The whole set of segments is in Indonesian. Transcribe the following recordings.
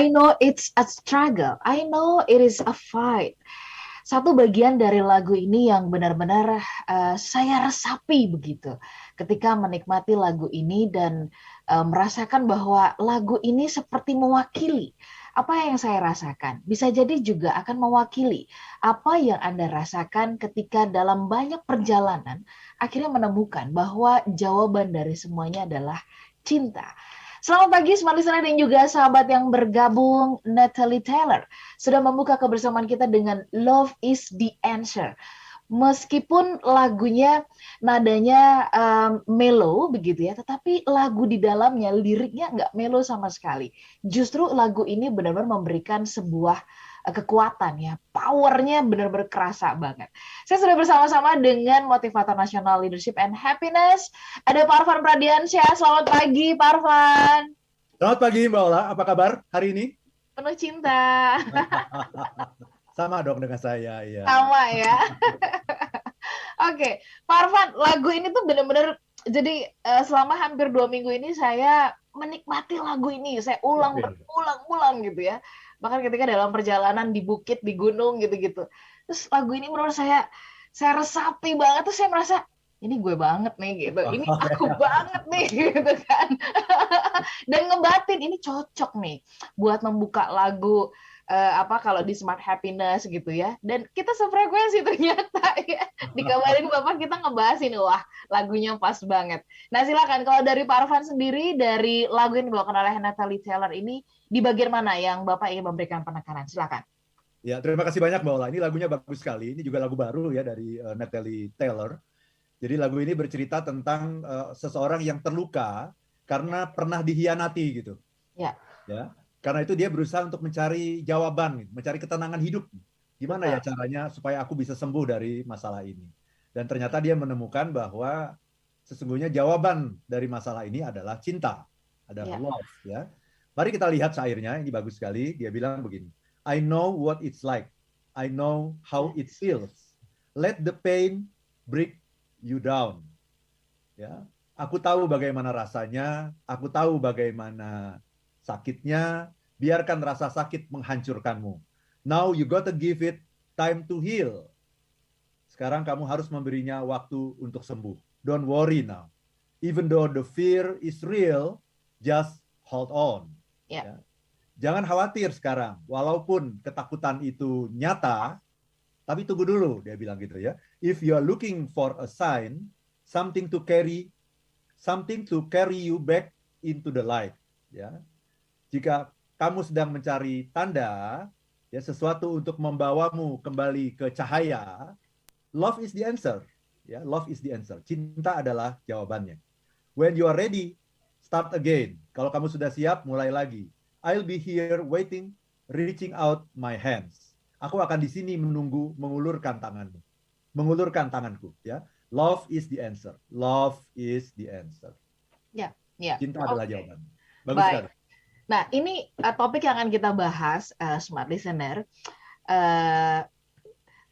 I know it's a struggle. I know it is a fight. Satu bagian dari lagu ini yang benar-benar saya resapi begitu ketika menikmati lagu ini dan merasakan bahwa lagu ini seperti mewakili apa yang saya rasakan. Bisa jadi juga akan mewakili apa yang Anda rasakan ketika dalam banyak perjalanan akhirnya menemukan bahwa jawaban dari semuanya adalah cinta. Selamat pagi, Smart Listener dan juga sahabat yang bergabung. Natalie Taylor sudah membuka kebersamaan kita dengan Love is the Answer. Meskipun lagunya nadanya mellow begitu ya, tetapi lagu di dalamnya liriknya nggak mellow sama sekali. Justru lagu ini benar-benar memberikan sebuah kekuatan ya, powernya benar-benar kerasa banget. Saya sudah bersama-sama dengan motivator nasional Leadership and Happiness. Ada Pak Arfan Pradiansyah. Selamat pagi, Pak Arfan. Selamat pagi, Mbak Ola. Apa kabar hari ini? Penuh cinta. Sama dong dengan saya, ya. Sama ya. Oke, Pak Arfan, lagu ini tuh benar-benar jadi selama hampir 2 minggu ini saya menikmati lagu ini. Saya ulang berulang-ulang gitu ya. Bahkan ketika dalam perjalanan di bukit, di gunung gitu-gitu. Terus lagu ini menurut saya resapi banget. Terus saya merasa, ini gue banget nih gitu. Ini aku banget nih gitu kan. Dan ngebatin, ini cocok nih buat membuka lagu kalau di Smart Happiness gitu ya. Dan kita sefrekuensi ternyata ya. Dikabarin Bapak kita ngebahas ini, wah lagunya pas banget. Nah silakan kalau dari Pak Arfan sendiri, dari lagu yang dibawakan oleh Natalie Taylor ini, di bagian mana yang Bapak ingin memberikan penekanan? Silakan. Ya, terima kasih banyak Mbak Ola. Ini lagunya bagus sekali. Ini juga lagu baru ya dari Natalie Taylor. Jadi lagu ini bercerita tentang seseorang yang terluka karena pernah dihianati gitu. Ya. Ya. Karena itu dia berusaha untuk mencari jawaban, mencari ketenangan hidup. Gimana ya caranya supaya aku bisa sembuh dari masalah ini. Dan ternyata dia menemukan bahwa sesungguhnya jawaban dari masalah ini adalah cinta, adalah love. Ya. Mari kita lihat syairnya, ini bagus sekali. Dia bilang begini, I know what it's like. I know how it feels. Let the pain break you down. Ya, aku tahu bagaimana rasanya, aku tahu bagaimana sakitnya, biarkan rasa sakit menghancurkanmu. Now you gotta give it time to heal. Sekarang kamu harus memberinya waktu untuk sembuh. Don't worry now. Even though the fear is real, just hold on. Ya. Jangan khawatir sekarang. Walaupun ketakutan itu nyata, tapi tunggu dulu, dia bilang gitu ya. If you are looking for a sign, something to carry you back into the light. Ya. Jika kamu sedang mencari tanda, ya sesuatu untuk membawamu kembali ke cahaya, love is the answer. Ya, love is the answer. Cinta adalah jawabannya. When you are ready, start again. Kalau kamu sudah siap, mulai lagi. I'll be here waiting, reaching out my hands. Aku akan di sini menunggu, mengulurkan tanganmu. Mengulurkan tanganku, ya. Love is the answer. Love is the answer. Ya. Cinta adalah jawaban. Bagus sekali. Nah, ini topik yang akan kita bahas, Smart Listener.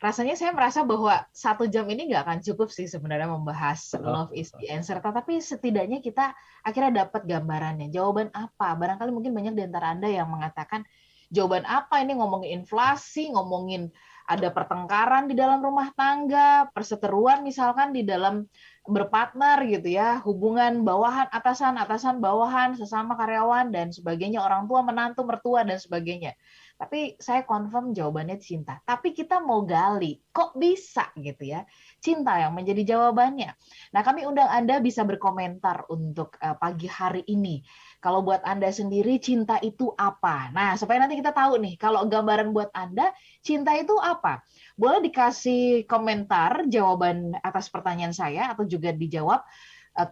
Rasanya saya merasa bahwa 1 jam ini nggak akan cukup sih sebenarnya membahas love is the answer. Tapi setidaknya kita akhirnya dapat gambarannya. Jawaban apa? Barangkali mungkin banyak di antara Anda yang mengatakan, jawaban apa ini, ngomongin inflasi, ngomongin ada pertengkaran di dalam rumah tangga, perseteruan misalkan di dalam berpartner gitu ya, hubungan bawahan, atasan bawahan, sesama karyawan dan sebagainya, orang tua menantu mertua dan sebagainya. Tapi saya confirm jawabannya cinta. Tapi kita mau gali, kok bisa gitu ya, cinta yang menjadi jawabannya. Nah, kami undang Anda bisa berkomentar untuk pagi hari ini. Kalau buat Anda sendiri, cinta itu apa? Nah, supaya nanti kita tahu nih, kalau gambaran buat Anda, cinta itu apa? Boleh dikasih komentar jawaban atas pertanyaan saya, atau juga dijawab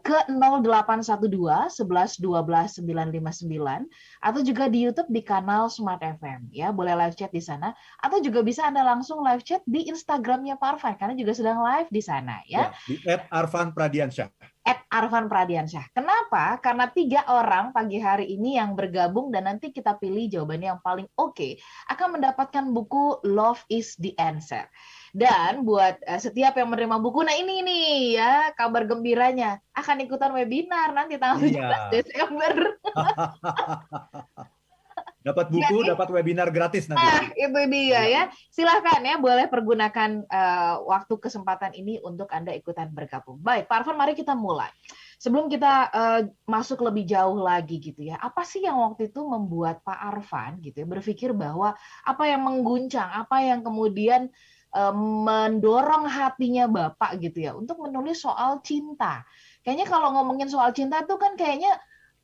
ke 0812 11 12 959 atau juga di YouTube di kanal Smart FM ya, boleh live chat di sana atau juga bisa Anda langsung live chat di Instagramnya Pak Arfan karena juga sedang live di sana ya. Di @arfanpradiansyah. @arfanpradiansyah. Kenapa? Karena 3 orang pagi hari ini yang bergabung dan nanti kita pilih jawabannya yang paling oke akan mendapatkan buku Love is the Answer. Dan buat setiap yang menerima buku, nah ini nih ya kabar gembiranya, akan ikutan webinar nanti tanggal 17 Desember. Dapat buku, Jadi, dapat webinar gratis nanti. itu dia ya. Silahkan ya, boleh pergunakan waktu kesempatan ini untuk Anda ikutan bergabung. Baik, Pak Arfan, mari kita mulai. Sebelum kita masuk lebih jauh lagi gitu ya, apa sih yang waktu itu membuat Pak Arfan gitu ya berpikir bahwa apa yang mengguncang, apa yang kemudian mendorong hatinya Bapak gitu ya untuk menulis soal cinta. Kayaknya kalau ngomongin soal cinta tuh kan kayaknya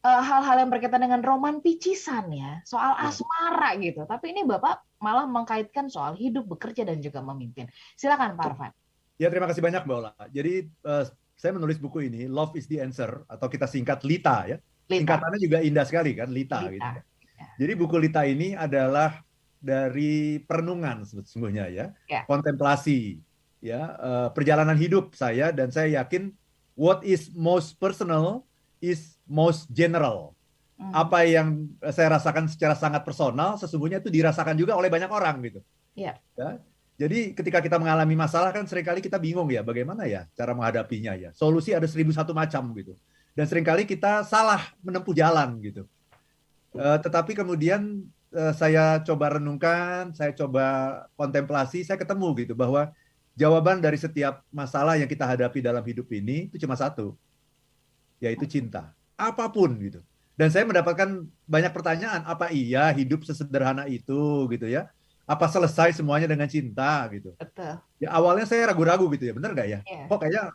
hal-hal yang berkaitan dengan romanticisan ya, soal asmara gitu. Tapi ini Bapak malah mengkaitkan soal hidup, bekerja, dan juga memimpin. Silakan Pak Arfan. Ya, terima kasih banyak Mbak Ola. Jadi saya menulis buku ini, Love is the Answer, atau kita singkat LITA ya. Lita. Singkatannya juga indah sekali kan, LITA. Gitu. Jadi buku LITA ini adalah dari perenungan sesungguhnya ya, kontemplasi ya, perjalanan hidup saya, dan saya yakin what is most personal is most general. Apa yang saya rasakan secara sangat personal sesungguhnya itu dirasakan juga oleh banyak orang gitu. Ya. Jadi ketika kita mengalami masalah kan seringkali kita bingung ya bagaimana ya cara menghadapinya ya. Solusi ada 1001 macam gitu. Dan seringkali kita salah menempuh jalan gitu. Tetapi kemudian saya coba renungkan, saya coba kontemplasi, saya ketemu gitu bahwa jawaban dari setiap masalah yang kita hadapi dalam hidup ini itu cuma satu, yaitu cinta. Apapun gitu. Dan saya mendapatkan banyak pertanyaan, apa iya hidup sesederhana itu gitu ya? Apa selesai semuanya dengan cinta gitu? Betul. Ya awalnya saya ragu-ragu gitu ya, benar nggak ya? Kok kayaknya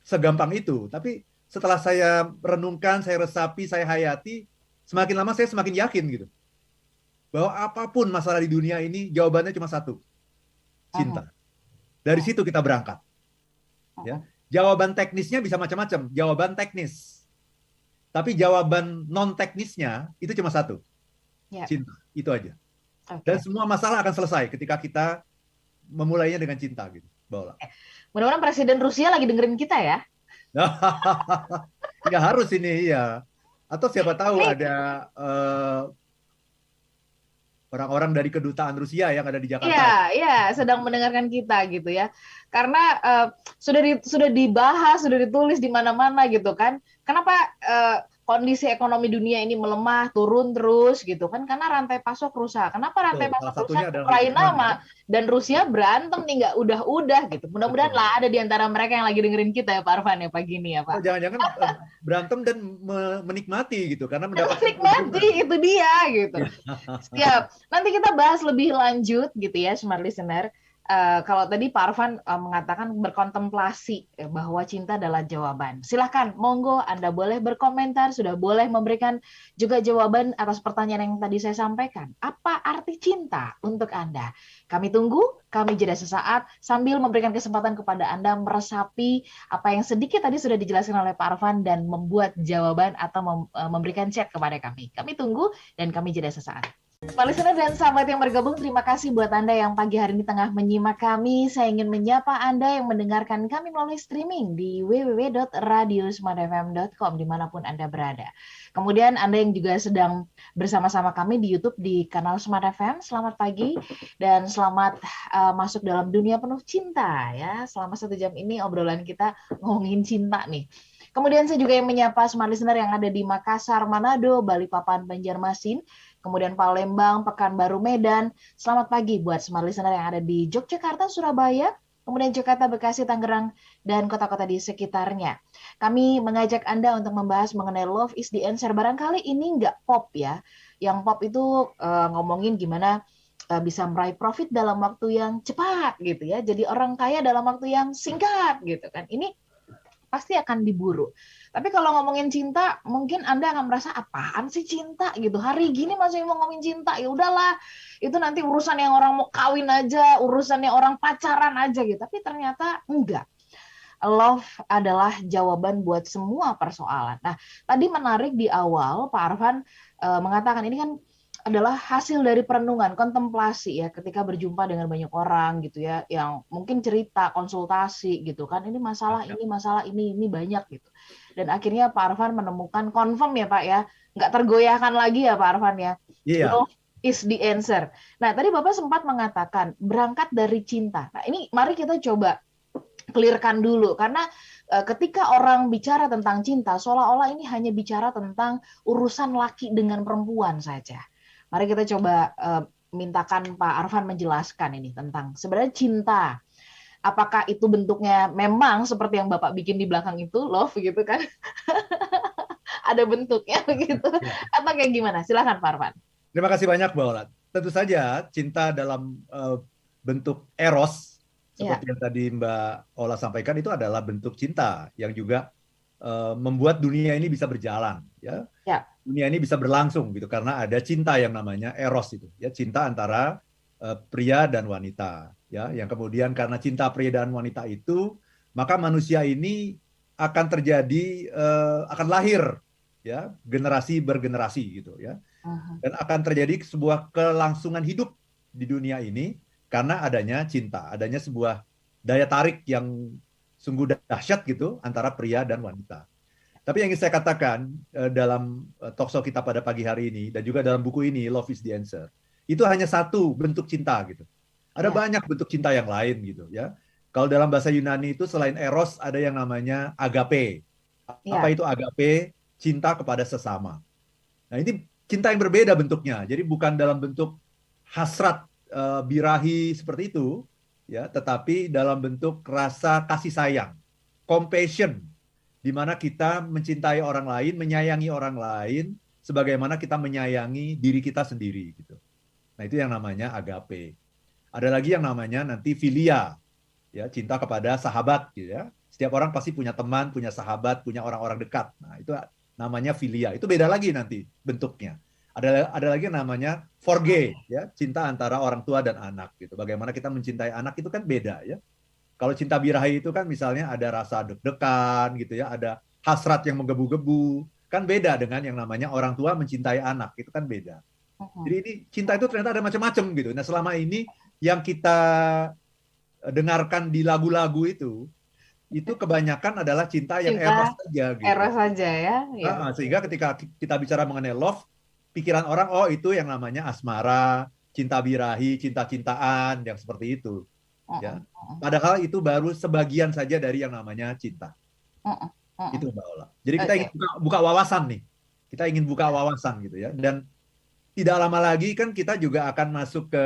segampang itu. Tapi setelah saya renungkan, saya resapi, saya hayati, semakin lama saya semakin yakin gitu. Bahwa apapun masalah di dunia ini, jawabannya cuma satu. Cinta. Dari situ kita berangkat. Ya. Jawaban teknisnya bisa macam-macam. Jawaban teknis. Tapi jawaban non-teknisnya itu cuma satu. Cinta. Itu aja. Dan semua masalah akan selesai ketika kita memulainya dengan cinta gitu. Bawa. Mudah-mudahan Presiden Rusia lagi dengerin kita ya. Ya harus ini ya. Atau siapa tahu ada orang-orang dari kedutaan Rusia yang ada di Jakarta. Iya, sedang mendengarkan kita gitu ya. Karena sudah dibahas, sudah ditulis di mana-mana gitu kan. Kenapa kondisi ekonomi dunia ini melemah, turun terus gitu kan, karena rantai pasok rusak. Kenapa rantai pasok rusak? Ukraina dan Rusia berantem nih, nggak udah gitu. Mudah-mudahan lah ada di antara mereka yang lagi dengerin kita ya Pak Arfan ya pagi ini ya Pak. Jangan-jangan berantem dan menikmati gitu, karena menikmati itu dia gitu. Siap. Nanti kita bahas lebih lanjut gitu ya Smart Listener. Kalau tadi Pak Arfan mengatakan berkontemplasi bahwa cinta adalah jawaban. Silahkan, monggo Anda boleh berkomentar, sudah boleh memberikan juga jawaban atas pertanyaan yang tadi saya sampaikan. Apa arti cinta untuk Anda? Kami tunggu, kami jeda sesaat sambil memberikan kesempatan kepada Anda meresapi apa yang sedikit tadi sudah dijelaskan oleh Pak Arfan dan membuat jawaban atau memberikan chat kepada kami. Kami tunggu dan kami jeda sesaat. Pak listener dan sahabat yang bergabung, terima kasih buat Anda yang pagi hari ini tengah menyimak kami. Saya ingin menyapa Anda yang mendengarkan kami melalui streaming di www.radiosmartfm.com dimanapun Anda berada. Kemudian Anda yang juga sedang bersama-sama kami di YouTube di kanal Smart FM, selamat pagi dan selamat masuk dalam dunia penuh cinta ya. Selama 1 jam ini obrolan kita ngomongin cinta nih. Kemudian saya juga yang menyapa Smart Listener yang ada di Makassar, Manado, Balikpapan, Banjarmasin, kemudian Palembang, Pekanbaru, Medan. Selamat pagi buat Smart Listener yang ada di Yogyakarta, Surabaya, kemudian Jakarta, Bekasi, Tangerang, dan kota-kota di sekitarnya. Kami mengajak Anda untuk membahas mengenai Love is the Answer. Barangkali ini nggak pop ya. Yang pop itu ngomongin gimana bisa meraih profit dalam waktu yang cepat gitu ya. Jadi orang kaya dalam waktu yang singkat gitu kan. Ini pasti akan diburu. Tapi kalau ngomongin cinta, mungkin Anda akan merasa apaan sih cinta gitu. Hari gini masih mau ngomongin cinta, ya udahlah. Itu nanti urusan yang orang mau kawin aja, urusannya orang pacaran aja gitu. Tapi ternyata enggak. Love adalah jawaban buat semua persoalan. Nah, tadi menarik di awal Pak Arfan mengatakan ini kan adalah hasil dari perenungan, kontemplasi ya, ketika berjumpa dengan banyak orang gitu ya, yang mungkin cerita, konsultasi gitu kan, ini masalah ini banyak gitu. Dan akhirnya Pak Arfan menemukan confirm ya Pak ya, nggak tergoyahkan lagi ya Pak Arfan ya. Love is the answer. Nah tadi Bapak sempat mengatakan berangkat dari cinta. Nah ini mari kita coba clearkan dulu, karena ketika orang bicara tentang cinta, seolah-olah ini hanya bicara tentang urusan laki dengan perempuan saja. Mari kita coba mintakan Pak Arfan menjelaskan ini tentang sebenarnya cinta. Apakah itu bentuknya memang seperti yang Bapak bikin di belakang itu, love gitu kan? Ada bentuknya begitu. Atau kayak gimana? Silakan Pak Arfan. Terima kasih banyak, Mbak Ola. Tentu saja cinta dalam bentuk eros, seperti yang tadi Mbak Ola sampaikan, itu adalah bentuk cinta yang juga membuat dunia ini bisa berjalan. Ya. Dunia ini bisa berlangsung gitu karena ada cinta yang namanya eros itu, ya, cinta antara pria dan wanita. Ya, yang kemudian karena cinta pria dan wanita itu, maka manusia ini akan terjadi, akan lahir, ya, generasi bergenerasi gitu, ya. Dan akan terjadi sebuah kelangsungan hidup di dunia ini karena adanya cinta, adanya sebuah daya tarik yang sungguh dahsyat gitu antara pria dan wanita. Tapi yang ingin saya katakan dalam talkshow kita pada pagi hari ini dan juga dalam buku ini, Love is the Answer, itu hanya satu bentuk cinta gitu. Ada banyak bentuk cinta yang lain gitu, ya. Kalau dalam bahasa Yunani itu selain eros ada yang namanya agape. Apa itu agape? Cinta kepada sesama. Nah, ini cinta yang berbeda bentuknya. Jadi bukan dalam bentuk hasrat birahi seperti itu, ya, tetapi dalam bentuk rasa kasih sayang, compassion, di mana kita mencintai orang lain, menyayangi orang lain, sebagaimana kita menyayangi diri kita sendiri gitu. Nah, itu yang namanya agape. Ada lagi yang namanya nanti filia, ya, cinta kepada sahabat gitu, ya. Setiap orang pasti punya teman, punya sahabat, punya orang-orang dekat. Nah, itu namanya filia. Itu beda lagi nanti bentuknya. Ada lagi yang namanya forge, ya, cinta antara orang tua dan anak gitu. Bagaimana kita mencintai anak itu kan beda, ya. Kalau cinta birahi itu kan misalnya ada rasa deg-degan gitu, ya, ada hasrat yang menggebu-gebu. Kan beda dengan yang namanya orang tua mencintai anak, itu kan beda. Jadi ini cinta itu ternyata ada macam-macam gitu. Nah, selama ini yang kita dengarkan di lagu-lagu itu kebanyakan adalah cinta yang eros saja gitu. Eros saja, ya. Sehingga ketika kita bicara mengenai love, pikiran orang, oh itu yang namanya asmara, cinta birahi, cinta-cintaan, yang seperti itu. Ya. Padahal itu baru sebagian saja dari yang namanya cinta. Itu Mbak Ola. Jadi kita ingin buka wawasan nih. Kita ingin buka wawasan gitu, ya. Dan tidak lama lagi kan kita juga akan masuk ke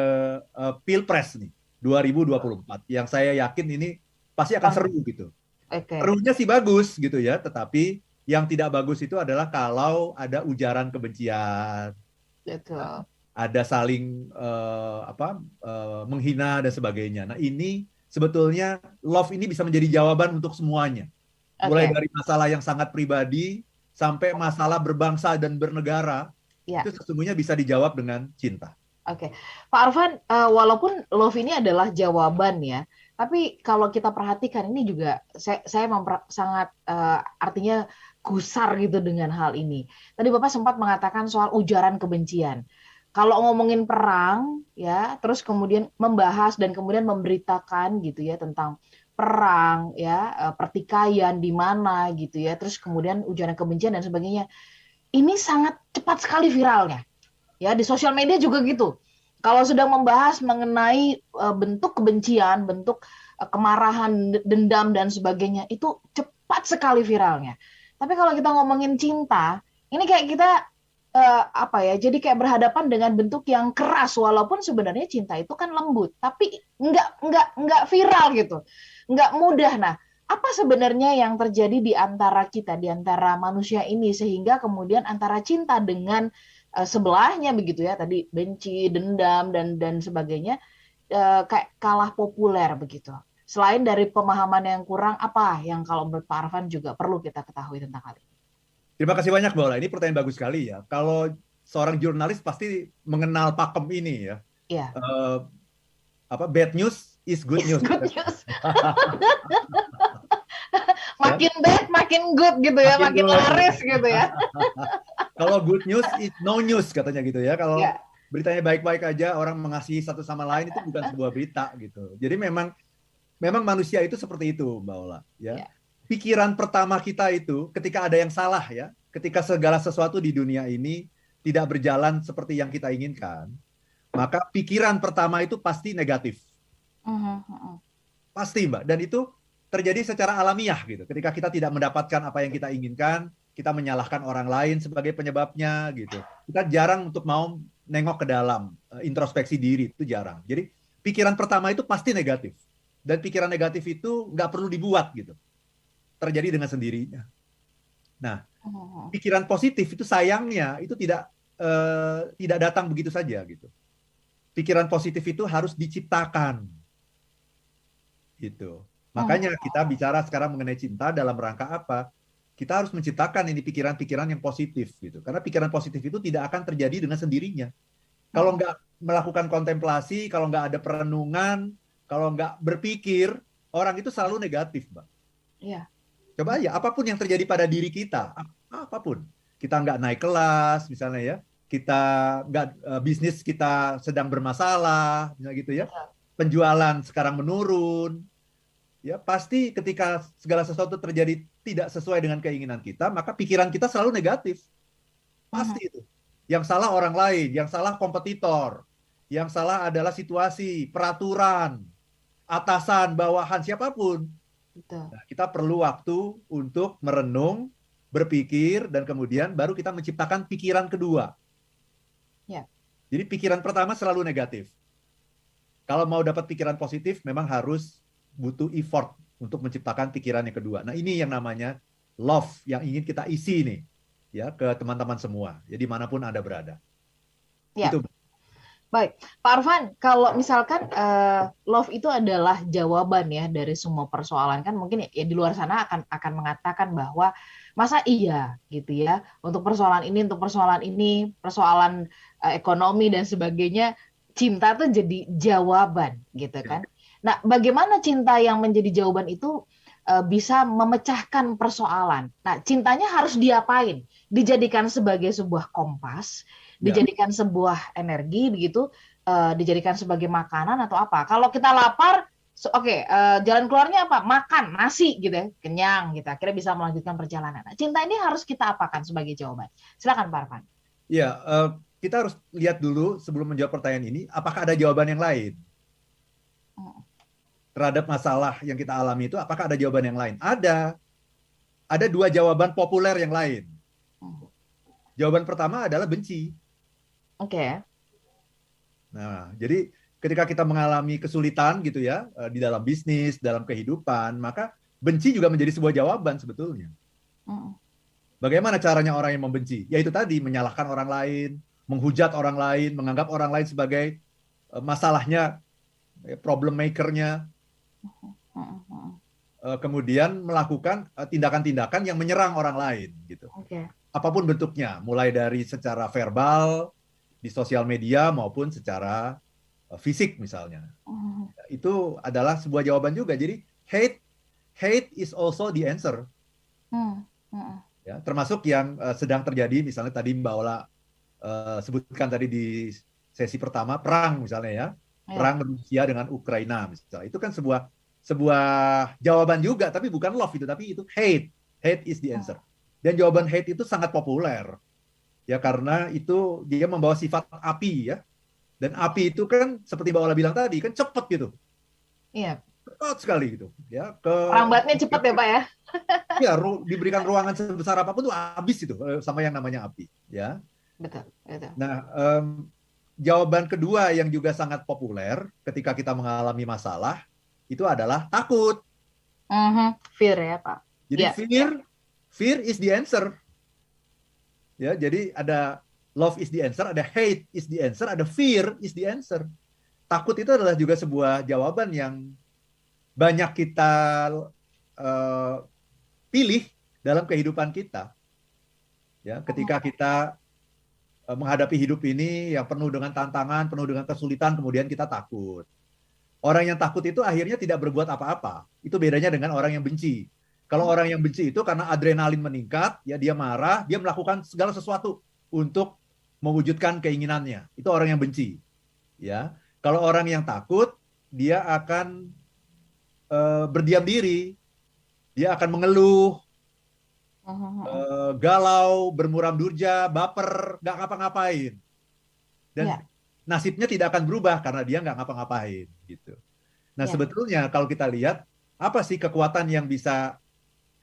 Pilpres nih, 2024. Yang saya yakin ini pasti akan seru gitu. Serunya sih bagus gitu, ya, tetapi yang tidak bagus itu adalah kalau ada ujaran kebencian. Betul. Ada saling menghina dan sebagainya. Nah, ini sebetulnya love ini bisa menjadi jawaban untuk semuanya. Mulai dari masalah yang sangat pribadi sampai masalah berbangsa dan bernegara. Itu sesungguhnya bisa dijawab dengan cinta. Pak Arfan, walaupun love ini adalah jawaban, ya, tapi kalau kita perhatikan ini juga saya sangat artinya gusar gitu dengan hal ini. Tadi Bapak sempat mengatakan soal ujaran kebencian. Kalau ngomongin perang, ya, terus kemudian membahas dan kemudian memberitakan gitu, ya, tentang perang, ya, pertikaian di mana gitu, ya, terus kemudian ujaran kebencian dan sebagainya. Ini sangat cepat sekali viralnya, ya, di sosial media juga gitu. Kalau sedang membahas mengenai bentuk kebencian, bentuk kemarahan, dendam dan sebagainya, itu cepat sekali viralnya. Tapi kalau kita ngomongin cinta, ini kayak kita jadi kayak berhadapan dengan bentuk yang keras, walaupun sebenarnya cinta itu kan lembut, tapi nggak viral gitu, nggak mudah. Nah, apa sebenarnya yang terjadi di antara kita, di antara manusia ini, sehingga kemudian antara cinta dengan sebelahnya begitu, ya, tadi benci, dendam dan sebagainya kayak kalah populer begitu. Selain dari pemahaman yang kurang, apa yang kalau menurut Pak Arfan juga perlu kita ketahui tentang hal ini? Terima kasih banyak, Mbak Ola. Ini pertanyaan bagus sekali, ya. Kalau seorang jurnalis pasti mengenal pakem ini, ya. Bad news is good news. Makin bad, makin good gitu, ya, makin laris gitu, ya. Kalau good news is no news katanya gitu, ya. Kalau beritanya baik-baik aja, orang mengasihi satu sama lain, itu bukan sebuah berita gitu. Jadi memang manusia itu seperti itu, Mbak Ola, ya. Pikiran pertama kita itu ketika ada yang salah, ya, ketika segala sesuatu di dunia ini tidak berjalan seperti yang kita inginkan, maka pikiran pertama itu pasti negatif. Pasti, Mbak. Dan itu terjadi secara alamiah gitu. Ketika kita tidak mendapatkan apa yang kita inginkan, kita menyalahkan orang lain sebagai penyebabnya gitu. Kita jarang untuk mau nengok ke dalam, introspeksi diri itu jarang. Jadi pikiran pertama itu pasti negatif. Dan pikiran negatif itu nggak perlu dibuat gitu. Terjadi dengan sendirinya. Nah, pikiran positif itu sayangnya itu tidak datang begitu saja gitu. Pikiran positif itu harus diciptakan. Gitu. Makanya kita bicara sekarang mengenai cinta dalam rangka apa? Kita harus menciptakan ini pikiran-pikiran yang positif gitu. Karena pikiran positif itu tidak akan terjadi dengan sendirinya. Kalau nggak melakukan kontemplasi, kalau nggak ada perenungan, kalau nggak berpikir, orang itu selalu negatif, Mbak. Iya. Coba aja, apapun yang terjadi pada diri kita, apapun. Kita nggak naik kelas, misalnya ya. Kita nggak, bisnis kita sedang bermasalah, misalnya gitu ya. Penjualan sekarang menurun. Ya, pasti ketika segala sesuatu terjadi tidak sesuai dengan keinginan kita, maka pikiran kita selalu negatif. Pasti itu. Yang salah orang lain, yang salah kompetitor, yang salah adalah situasi, peraturan, atasan, bawahan, siapapun. Nah, kita perlu waktu untuk merenung, berpikir, dan kemudian baru kita menciptakan pikiran kedua. Ya. Jadi pikiran pertama selalu negatif. Kalau mau dapat pikiran positif, memang harus butuh effort untuk menciptakan pikiran yang kedua. Nah, ini yang namanya love yang ingin kita isi nih, ya, ke teman-teman semua. Jadi manapun Anda berada. Ya. Itu. Baik, Pak Arfan, kalau misalkan love itu adalah jawaban ya dari semua persoalan, kan mungkin ya di luar sana akan mengatakan bahwa masa iya gitu ya, untuk persoalan ini, persoalan ekonomi dan sebagainya, cinta tuh jadi jawaban gitu kan. Nah, bagaimana cinta yang menjadi jawaban itu bisa memecahkan persoalan? Nah, cintanya harus diapain? Dijadikan sebagai sebuah kompas, dijadikan sebuah energi begitu, dijadikan sebagai makanan atau apa? Kalau kita lapar, jalan keluarnya apa? Makan nasi gitu ya, kenyang gitu. Akhirnya bisa melanjutkan perjalanan. Nah, cinta ini harus kita apakan sebagai jawaban? Silakan Pak Arfan. Ya, kita harus lihat dulu sebelum menjawab pertanyaan ini, apakah ada jawaban yang lain? Terhadap masalah yang kita alami itu, apakah ada jawaban yang lain? Ada. Ada dua jawaban populer yang lain. Jawaban pertama adalah benci. Oke. Nah, jadi ketika kita mengalami kesulitan gitu ya, di dalam bisnis, dalam kehidupan, maka benci juga menjadi sebuah jawaban sebetulnya. Bagaimana caranya orang yang membenci? Yaitu tadi, menyalahkan orang lain, menghujat orang lain, menganggap orang lain sebagai masalahnya, problem maker-nya. Kemudian melakukan tindakan-tindakan yang menyerang orang lain gitu. Apapun bentuknya, mulai dari secara verbal di sosial media maupun secara fisik misalnya. Itu adalah sebuah jawaban juga. Jadi hate is also the answer. Ya, termasuk yang sedang terjadi, misalnya tadi Mbak Ola sebutkan tadi di sesi pertama, perang misalnya ya. Perang Rusia dengan Ukraina misalnya. Itu kan sebuah jawaban juga, tapi bukan love itu, tapi itu hate. Hate is the answer. Dan jawaban hate itu sangat populer. Ya, karena itu dia membawa sifat api ya. Dan api itu kan seperti Mbak Ola bilang tadi, kan cepat gitu. Iya. Cepat sekali gitu. Ya, rambatnya cepat ya Pak ya. Ya, diberikan ruangan sebesar apapun tuh habis itu sama yang namanya api. Ya. Betul. Nah, jawaban kedua yang juga sangat populer ketika kita mengalami masalah itu adalah takut. Fear ya Pak. Jadi fear is the answer. Ya, jadi ada love is the answer, ada hate is the answer, ada fear is the answer. Takut itu adalah juga sebuah jawaban yang banyak kita pilih dalam kehidupan kita. Ya, ketika kita menghadapi hidup ini yang penuh dengan tantangan, penuh dengan kesulitan, kemudian kita takut. Orang yang takut itu akhirnya tidak berbuat apa-apa. Itu bedanya dengan orang yang benci. Kalau orang yang benci itu karena adrenalin meningkat, ya dia marah, dia melakukan segala sesuatu untuk mewujudkan keinginannya. Itu orang yang benci. Ya. Kalau orang yang takut, dia akan berdiam diri. Dia akan mengeluh, galau, bermuram durja, baper, nggak ngapa-ngapain. Dan nasibnya tidak akan berubah karena dia nggak ngapa-ngapain gitu. Nah, sebetulnya kalau kita lihat apa sih kekuatan yang bisa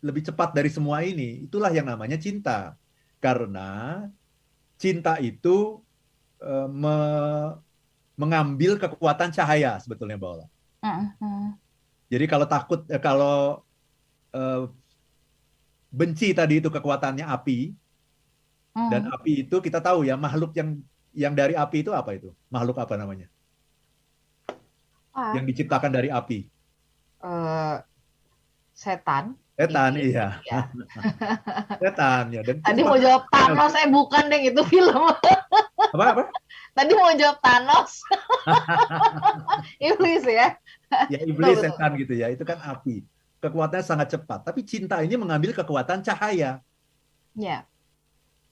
lebih cepat dari semua ini? Itulah yang namanya cinta. Karena cinta itu mengambil kekuatan cahaya sebetulnya, Mbak Ola. Jadi kalau kalau benci tadi itu kekuatannya api, dan api itu kita tahu ya, makhluk yang dari api itu apa itu? Makhluk apa namanya? Yang diciptakan dari api? Setan. Setan, iya. Ya. Setan ya. Dan tadi mau jawab Thanos, bukan deh itu film. Apa? Tadi mau jawab Thanos. Iblis ya. Ya iblis, setan gitu ya. Itu kan api. Kekuatannya sangat cepat. Tapi cinta ini mengambil kekuatan cahaya. Ya.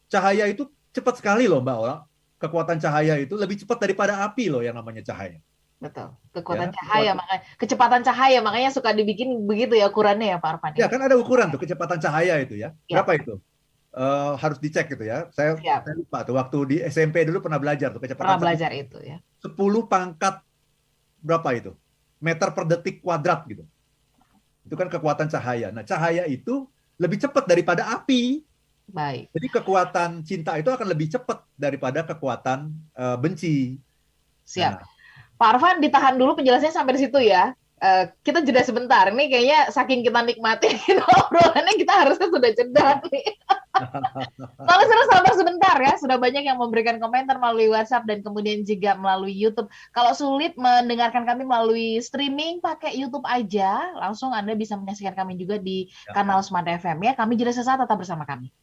Cahaya itu cepat sekali loh, Mbak Ola. Kekuatan cahaya itu lebih cepat daripada api loh yang namanya cahaya. Betul. Kekuatan cahaya, makanya kecepatan cahaya, makanya suka dibikin begitu ya ukurannya ya Pak Arfan. Ya, kan ada ukuran tuh kecepatan cahaya itu ya. Berapa itu? Harus dicek gitu ya. Saya lupa tuh, waktu di SMP dulu pernah belajar tuh kecepatan cahaya. Pernah belajar itu ya. 10 pangkat berapa itu? Meter per detik kuadrat gitu. Itu kan kekuatan cahaya. Nah, cahaya itu lebih cepat daripada api. Baik. Jadi kekuatan cinta itu akan lebih cepat daripada kekuatan benci. Siap. Nah, Pak Arfan, ditahan dulu penjelasannya sampai di situ ya. Kita jeda sebentar. Ini kayaknya saking kita nikmati obrolannya, kita harusnya sudah jeda nih. Kalau sudah sabar sebentar ya, sudah banyak yang memberikan komentar melalui WhatsApp dan kemudian juga melalui YouTube. Kalau sulit mendengarkan kami melalui streaming, pakai YouTube aja. Langsung Anda bisa menyaksikan kami juga di kanal Smart FM ya. Kami jeda sesaat, tetap bersama kami.